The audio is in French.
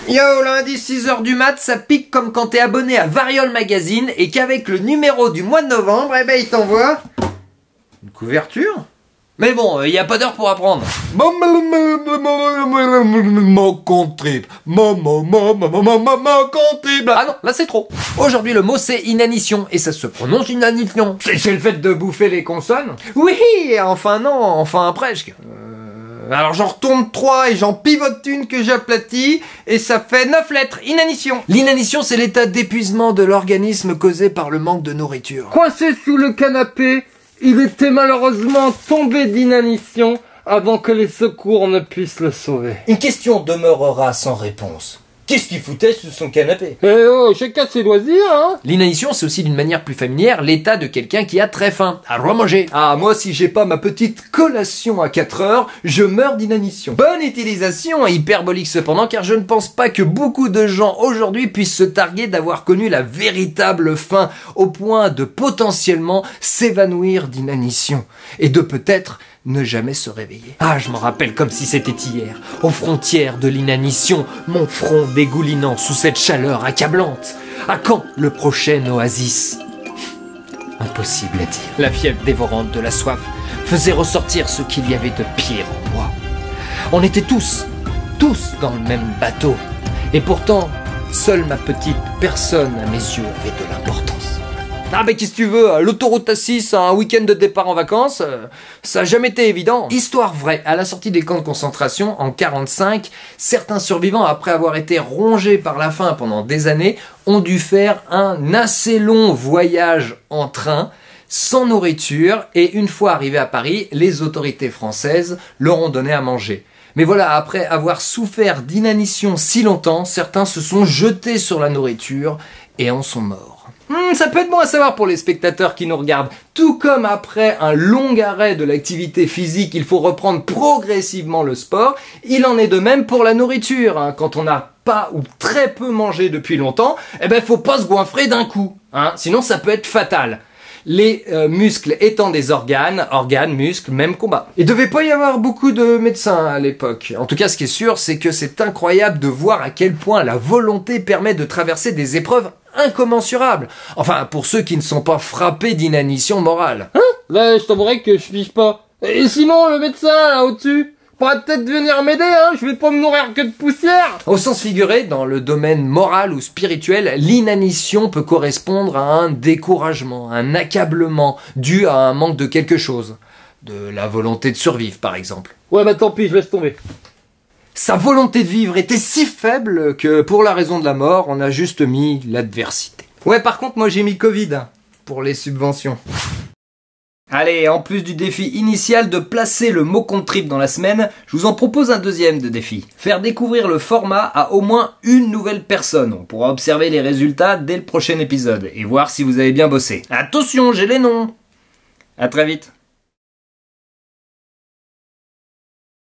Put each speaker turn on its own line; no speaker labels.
Yo, lundi 6h du mat, ça pique comme quand t'es abonné à Variole Magazine et qu'avec le numéro du mois de novembre, eh ben il t'envoie une couverture. Mais bon, y a pas d'heure pour apprendre. Mon contrible. Mon contrible. Ah non, là c'est trop. Aujourd'hui le mot c'est inanition et ça se prononce inanition.
C'est le fait de bouffer les consonnes?
Oui, enfin non, enfin presque. Alors j'en retourne 3 et j'en pivote une que j'aplatis et ça fait 9 lettres, inanition. L'inanition c'est l'état d'épuisement de l'organisme causé par le manque de nourriture.
Coincé sous le canapé, il était malheureusement tombé d'inanition avant que les secours ne puissent le sauver.
Une question demeurera sans réponse. Qu'est-ce qu'il foutait sous son canapé?
Eh oh, chacun ses loisirs, hein.
L'inanition, c'est aussi d'une manière plus familière l'état de quelqu'un qui a très faim, à remanger.
Ah, moi, si j'ai pas ma petite collation à 4 heures, je meurs d'inanition.
Bonne utilisation, hyperbolique cependant, car je ne pense pas que beaucoup de gens aujourd'hui puissent se targuer d'avoir connu la véritable faim, au point de potentiellement s'évanouir d'inanition, et de peut-être ne jamais se réveiller. Ah, je m'en rappelle comme si c'était hier, aux frontières de l'inanition, mon front dégoulinant sous cette chaleur accablante. À quand le prochain oasis? Impossible à dire. La fièvre dévorante de la soif faisait ressortir ce qu'il y avait de pire en moi. On était tous dans le même bateau. Et pourtant, seule ma petite personne à mes yeux avait de l'importance. Ah ben qu'est-ce que tu veux, l'autoroute A6, un week-end de départ en vacances, ça a jamais été évident. Histoire vraie, à la sortie des camps de concentration, en 1945, certains survivants, après avoir été rongés par la faim pendant des années, ont dû faire un assez long voyage en train, sans nourriture, et une fois arrivés à Paris, les autorités françaises leur ont donné à manger. Mais voilà, après avoir souffert d'inanition si longtemps, certains se sont jetés sur la nourriture et en sont morts. Ça peut être bon à savoir pour les spectateurs qui nous regardent. Tout comme après un long arrêt de l'activité physique, il faut reprendre progressivement le sport, il en est de même pour la nourriture. Hein. Quand on n'a pas ou très peu mangé depuis longtemps, eh ben faut pas se goinfrer d'un coup. Hein. Sinon ça peut être fatal. Les muscles étant des organes, muscles, même combat. Il devait pas y avoir beaucoup de médecins à l'époque. En tout cas, ce qui est sûr, c'est que c'est incroyable de voir à quel point la volonté permet de traverser des épreuves incommensurables. Enfin, pour ceux qui ne sont pas frappés d'inanition morale.
Hein? Là, je t'avouerai que je pige pas. Et sinon, le médecin, là, au-dessus, pourrait peut-être venir m'aider, hein, je vais pas me nourrir que de poussière.
Au sens figuré, dans le domaine moral ou spirituel, l'inanition peut correspondre à un découragement, un accablement, dû à un manque de quelque chose. De la volonté de survivre, par exemple.
Ouais, bah tant pis, je laisse tomber.
Sa volonté de vivre était si faible que, pour la raison de la mort, on a juste mis l'adversité. Ouais, par contre, moi j'ai mis Covid, pour les subventions. Allez, en plus du défi initial de placer le mot contrib dans la semaine, je vous en propose un deuxième de défi. Faire découvrir le format à au moins une nouvelle personne. On pourra observer les résultats dès le prochain épisode et voir si vous avez bien bossé. Attention, j'ai les noms. À très vite.